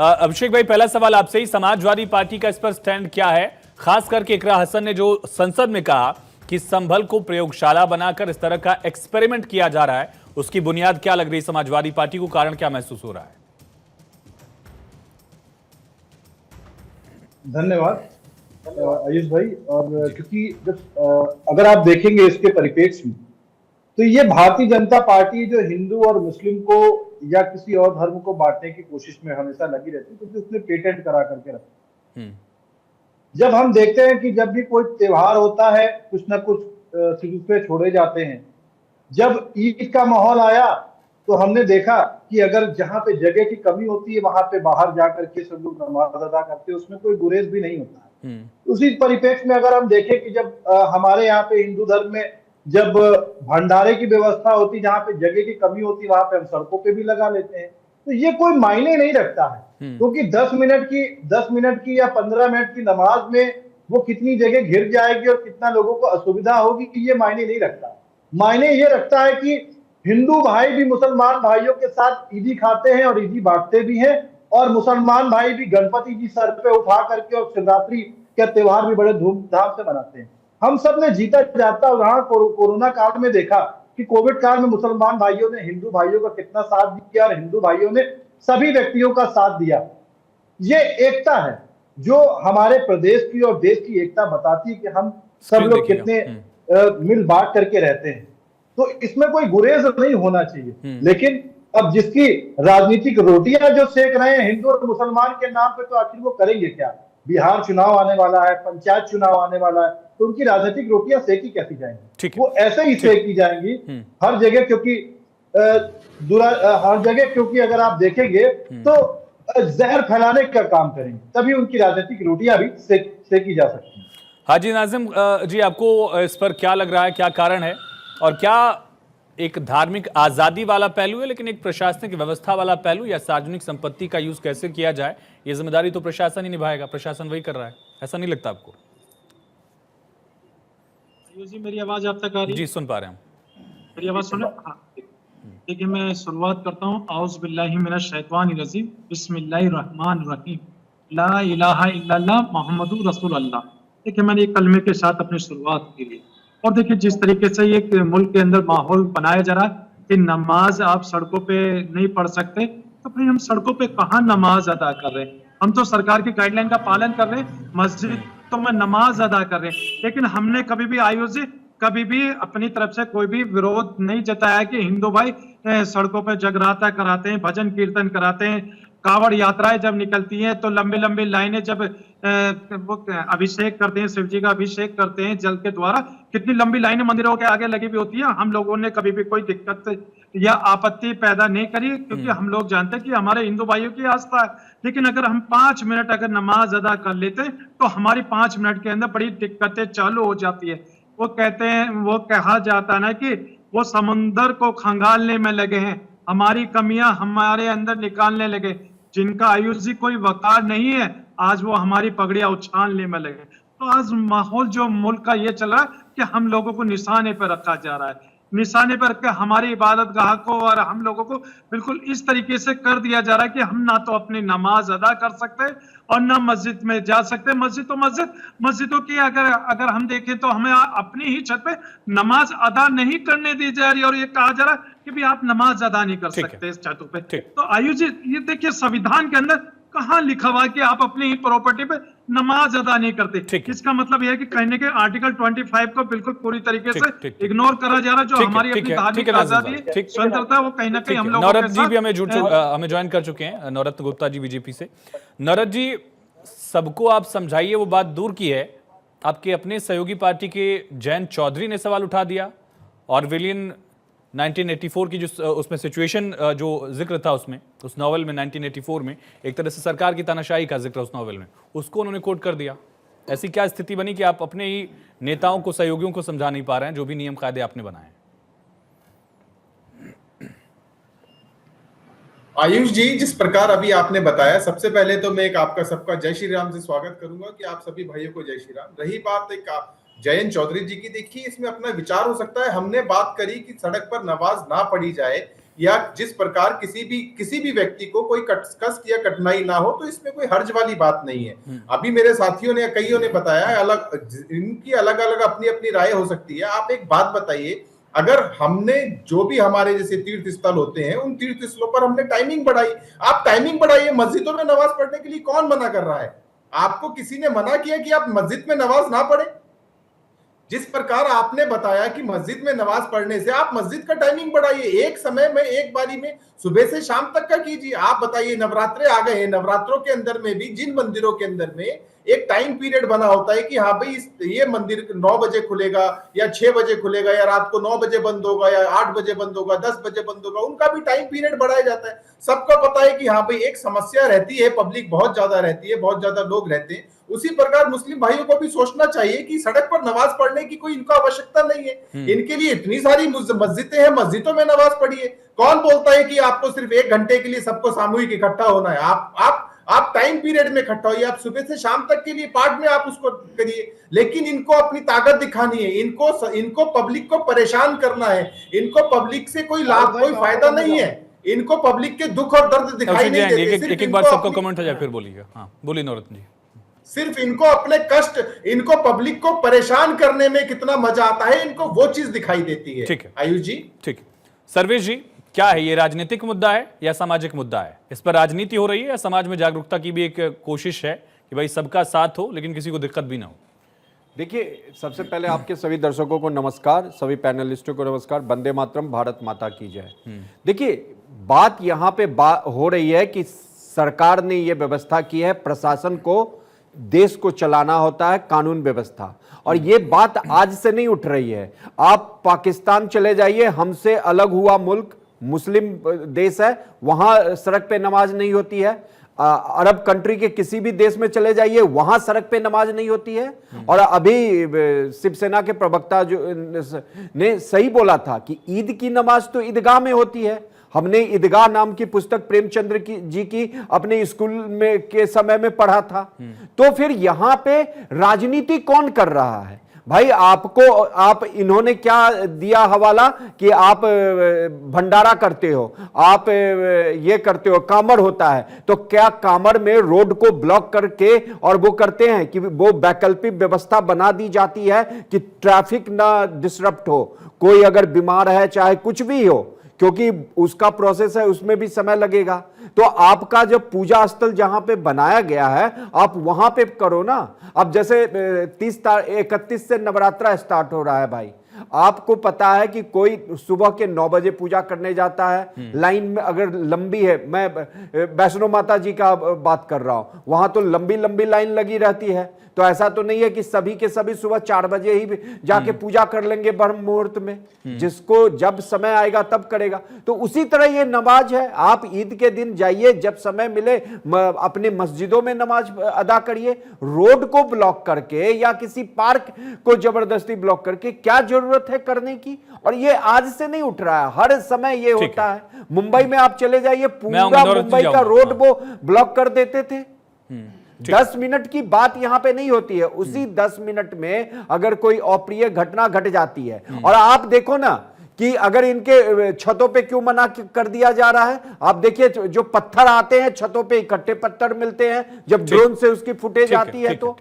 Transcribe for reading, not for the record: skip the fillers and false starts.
अभिषेक भाई, पहला सवाल आपसे ही, समाजवादी पार्टी का इस पर स्टैंड क्या है? खास करके इकरा हसन ने जो संसद में कहा कि संभल को प्रयोगशाला बनाकर इस तरह का एक्सपेरिमेंट किया जा रहा है, उसकी बुनियाद क्या लग रही समाजवादी पार्टी को? कारण क्या महसूस हो रहा है? धन्यवाद आयुष भाई। और क्योंकि जब अगर आप देखेंगे इसके परिप्रेक्ष्य में, तो ये भारतीय जनता पार्टी जो हिंदू और मुस्लिम को या किसी और धर्म को बांटने की कोशिश में हमेशा लगी रहती है, क्योंकि उसने पेटेंट करा करके रखा। जब हम देखते हैं कि जब भी कोई त्योहार होता है, कुछ ना कुछ सिलसिले छोड़े जाते हैं। जब ईद का माहौल आया तो हमने देखा कि अगर जहां पे जगह की कमी होती है, वहां पे बाहर जाकर के सब लोग नमाज अदा करते हैं, उसमें कोई गुरेज भी नहीं होता है। उसी परिप्रेक्ष्य में अगर हम देखें कि जब हमारे यहाँ पे हिंदू धर्म में जब भंडारे की व्यवस्था होती, जहां पे जगह की कमी होती, वहां पे हम सड़कों पे भी लगा लेते हैं। तो ये कोई मायने नहीं रखता है, क्योंकि 10 मिनट की या 15 मिनट की नमाज में वो कितनी जगह घिर जाएगी और कितना लोगों को असुविधा होगी, कि ये मायने नहीं रखता। मायने ये रखता है कि हिंदू भाई भी मुसलमान भाइयों के साथ ईदी खाते हैं और ईदी बांटते भी हैं, और मुसलमान भाई भी गणपति जी सर पे उठा करके और शिवरात्रि के त्योहार भी बड़े धूमधाम से मनाते हैं। हम सब ने जीता जाता उदाहरण कोरोना काल में देखा कि कोविड काल में मुसलमान भाइयों ने हिंदू भाइयों का कितना साथ दिया, और हिंदू भाइयों ने सभी व्यक्तियों का साथ दिया। ये एकता है जो हमारे प्रदेश की और देश की एकता बताती है कि हम सब लोग कितने मिल बांट करके रहते हैं। तो इसमें कोई गुरेज नहीं होना चाहिए। लेकिन अब जिसकी राजनीतिक रोटियां जो सेक रहे हैं हिंदू और मुसलमान के नाम पे, तो आखिर वो करेंगे क्या? बिहार चुनाव आने वाला है, पंचायत चुनाव आने वाला है, तो उनकी राजनीतिक रोटियां सेकी कैसी जाएंगी? वो ऐसे ही सेकी जाएंगी हर जगह, क्योंकि हर जगह, क्योंकि अगर आप देखेंगे तो जहर फैलाने का काम करेंगे, तभी उनकी राजनीतिक रोटियां भी सेकी जा सकती हैं। हाजी नाजिम जी, आपको इस पर क्या लग रहा है, क्या कारण है? और क्या एक धार्मिक आजादी वाला पहलू है, लेकिन एक प्रशासनिक व्यवस्था वाला पहलू, या सार्वजनिक संपत्ति का यूज कैसे किया जाए, ये जिम्मेदारी तो प्रशासन ही निभाएगा, प्रशासन वही कर रहा है, ऐसा नहीं लगता आपको? जी, मेरी आवाज आप तक आ रही है? जी, सुन पा रहे हैं। मेरी आवाज सुन? देखिए, मैं शुरुआत करता हूँ, औज़ बिल्लाहि मिनश शैतानिर रजीम, बिस्मिल्लाहिर रहमानिर रहीम, ला इलाहा इल्लल्लाह मुहम्मदुर रसूलुल्लाह। देखिए, मैंने एक कलमे के साथ अपनी शुरुआत की है। और देखिए, जिस तरीके से ये मुल्क के अंदर माहौल बनाया जा रहा है कि नमाज आप सड़कों पे नहीं पढ़ सकते, तो भाई हम सड़कों पे कहाँ नमाज अदा कर रहे हैं? हम तो सरकार की गाइडलाइन का पालन कर रहे हैं, मस्जिद तो में नमाज अदा कर रहे हैं, लेकिन हमने कभी भी आयोजित कभी भी अपनी तरफ से कोई भी विरोध नहीं जताया कि हिंदू भाई सड़कों पे जगराता कराते हैं, भजन कीर्तन कराते हैं, कावड़ यात्राएं जब निकलती हैं तो लंबी लंबी लाइनें, जब वो अभिषेक करते हैं, शिव जी का अभिषेक करते हैं जल के द्वारा, कितनी लंबी लाइनें मंदिरों के आगे लगी हुई होती है। हम लोगों ने कभी भी कोई दिक्कत या आपत्ति पैदा नहीं करी, क्योंकि हम लोग जानते हैं कि हमारे हिंदू भाइयों की आस्था है। लेकिन अगर हम 5 मिनट अगर नमाज अदा कर लेते तो हमारी 5 मिनट के अंदर बड़ी दिक्कतें चालू हो जाती है। वो कहते हैं, वो कहा जाता है ना कि वो समुंदर को खंगालने में लगे हैं, हमारी कमियां हमारे अंदर निकालने लगे। जिनका आयुषी कोई वकार नहीं है, आज वो हमारी पगड़ियां उछालने में लगे। तो आज माहौल जो मुल्क का ये चला कि हम लोगों को निशाने पर रखा जा रहा है, निशाने पर रख हमारी इबादत गाह को और हम लोगों को बिल्कुल इस तरीके से कर दिया जा रहा है कि हम ना तो अपनी नमाज अदा कर सकते और ना मस्जिद में जा सकते। मस्जिद तो मस्जिदों की अगर हम देखें तो हमें अपनी ही छत पे नमाज अदा नहीं करने दी जा रही, और ये कहा जा रहा है कि भी आप नमाज अदा नहीं कर सकते इस छतों पे। तो आयोजित ये देखिए, संविधान के अंदर कहाँ लिखा हुआ है कि आप अपनी ही प्रॉपर्टी पे नमाज अदा नहीं करते? इसका मतलब यह है कि कहने के आर्टिकल 25 को बिल्कुल पूरी तरीके से इग्नोर करा जा रहा है, जो हमारी अपनी धार्मिक आजादी है, स्वतंत्रता है, वो कहीं ना कहीं हम लोग। नौरत जी भी हमें ज्वाइन कर चुके हैं, नौरत गुप्ता जी बीजेपी से। नौरत जी, सबको आप समझाइए, वो बात दूर की है, आपके अपने सहयोगी पार्टी के जयंत चौधरी ने सवाल उठा दिया, ऑरवेलियन 1984 की जो उसमें सिचुएशन जो जिक्र था उसमें, उस नॉवेल में 1984 में एक तरह से सरकार की तानाशाही का जिक्र उस नॉवेल में, उसको उन्होंने कोट कर दिया। ऐसी क्या स्थिति बनी कि आप अपने ही नेताओं को, सहयोगियों को समझा नहीं पा रहे हैं, जो भी नियम कायदे आपने बनाए हैं? आयुष जी, जिस प्रकार अभी आपने बताया, सबसे पहले तो मैं एक आपका सबका जय श्री राम से स्वागत करूंगा कि आप सभी भाइयों को जय श्री राम। रही बात एक जयंत चौधरी जी की, देखिए इसमें अपना विचार हो सकता है। हमने बात करी कि सड़क पर नमाज ना पढ़ी जाए, या जिस प्रकार किसी भी व्यक्ति को कोई कष्ट या कठिनाई ना हो, तो इसमें कोई हर्ज वाली बात नहीं है। अभी मेरे साथियों ने कईयों ने बताया, इनकी अलग अलग अपनी अपनी राय हो सकती है। आप एक बात बताइए, अगर हमने जो भी हमारे जैसे तीर्थ स्थल होते हैं, उन तीर्थ स्थलों पर हमने टाइमिंग बढ़ाई, आप टाइमिंग बढ़ाइए। मस्जिदों में नमाज पढ़ने के लिए कौन मना कर रहा है? आपको किसी ने मना किया कि आप मस्जिद में नमाज ना पढ़े? जिस प्रकार आपने बताया कि मस्जिद में नमाज पढ़ने से आप मस्जिद का टाइमिंग बढ़ाइए, एक समय में एक बारी में सुबह से शाम तक का कीजिए। आप बताइए, नवरात्रे आ गए हैं, नवरात्रों के अंदर में भी जिन मंदिरों के अंदर में एक टाइम पीरियड बना होता है कि हाँ भाई ये मंदिर 9 बजे खुलेगा या 6 बजे खुलेगा या रात को 9 बजे बंद होगा या 8 बजे बंद होगा, 10 बजे बंद होगा, उनका भी टाइम पीरियड बढ़ाया जाता है। सबको पता है कि हाँ भाई एक समस्या रहती है, पब्लिक बहुत ज्यादा रहती है, बहुत ज्यादा लोग रहते हैं। उसी प्रकार मुस्लिम भाइयों को भी सोचना चाहिए कि सड़क पर नमाज पढ़ने की कोई इनको आवश्यकता नहीं है। इनके लिए इतनी सारी मस्जिदें हैं, मस्जिदों में नमाज पढ़िए। कौन बोलता है कि आपको सिर्फ 1 घंटे के लिए सबको सामूहिक इकट्ठा होना है? आप टाइम पीरियड में इकट्ठा होइए, आप सुबह से शाम तक के लिए पार्ट में आप उसको करिए। लेकिन इनको अपनी ताकत दिखानी है, इनको पब्लिक को परेशान करना है, इनको पब्लिक से कोई लाभ कोई फायदा नहीं है, इनको पब्लिक के दुख और दर्द दिखाई नहीं देते। एक बार सबका कमेंट हो जाए फिर बोलिएगा। हाँ बोलिए नवरत्न जी। सिर्फ इनको अपने कष्ट, इनको पब्लिक को परेशान करने में कितना मजा आता है, इनको वो चीज दिखाई देती है। ठीक है आयुष जी। ठीक है सर्वेश जी, क्या है ये राजनीतिक मुद्दा है या सामाजिक मुद्दा है? इस पर राजनीति हो रही है या समाज में जागरूकता की भी एक कोशिश है कि भाई सबका साथ हो लेकिन किसी को दिक्कत भी ना हो? देखिए, सबसे पहले आपके सभी दर्शकों को नमस्कार, सभी पैनलिस्टों को नमस्कार। वंदे मातरम, भारत माता की जय। देखिए, बात यहाँ पे हो रही है कि सरकार ने ये व्यवस्था की है, प्रशासन को देश को चलाना होता है, कानून व्यवस्था, और ये बात आज से नहीं उठ रही है। आप पाकिस्तान चले जाइए, हमसे अलग हुआ मुल्क, मुस्लिम देश है, वहां सड़क पे नमाज नहीं होती है। अरब कंट्री के किसी भी देश में चले जाइए, वहां सड़क पे नमाज नहीं होती है। और अभी शिवसेना के प्रवक्ता जो ने सही बोला था कि ईद की नमाज तो ईदगाह में होती है। हमने ईदगाह नाम की पुस्तक प्रेमचंद्र जी की अपने स्कूल में के समय में पढ़ा था। तो फिर यहां पे राजनीति कौन कर रहा है भाई? आप इन्होंने क्या दिया हवाला कि आप भंडारा करते हो, आप ये करते हो, कामड़ होता है, तो क्या कामड़ में रोड को ब्लॉक करके और वो करते हैं कि वो वैकल्पिक व्यवस्था बना दी जाती है कि ट्रैफिक ना डिसरप्ट हो, कोई अगर बीमार है चाहे कुछ भी हो, क्योंकि उसका प्रोसेस है, उसमें भी समय लगेगा। तो आपका जब पूजा स्थल जहां पे बनाया गया है, आप वहां पे करो ना। अब जैसे 31 से नवरात्रा स्टार्ट हो रहा है भाई, आपको पता है कि कोई सुबह के 9 बजे पूजा करने जाता है, लाइन में अगर लंबी है, मैं वैष्णो माता जी का बात कर रहा हूं, वहां तो लंबी लंबी लाइन लगी रहती है। तो ऐसा तो नहीं है कि सभी के सभी सुबह 4 बजे ही जाके पूजा कर लेंगे ब्रह्म मुहूर्त में, जिसको जब समय आएगा तब करेगा। तो उसी तरह ये नमाज है, आप ईद के दिन जाइए, जब समय मिले अपने मस्जिदों में नमाज अदा करिए। रोड को ब्लॉक करके या किसी पार्क को जबरदस्ती ब्लॉक करके क्या जरूरत है करने की? और ये आज से नहीं उठ रहा है, हर समय ये होता है। मुंबई में आप चले जाइए, पूरा मुंबई का रोड वो ब्लॉक कर देते थे। 10 मिनट की बात यहां पे नहीं होती है, उसी 10 मिनट में अगर कोई अप्रिय घटना घट जाती है। और आप देखो ना कि अगर इनके छतों पे क्यों मना कर दिया जा रहा है। आप देखिए, जो पत्थर आते हैं छतों पे, इकट्ठे पत्थर मिलते हैं जब ड्रोन से उसकी फुटेज आती है। तो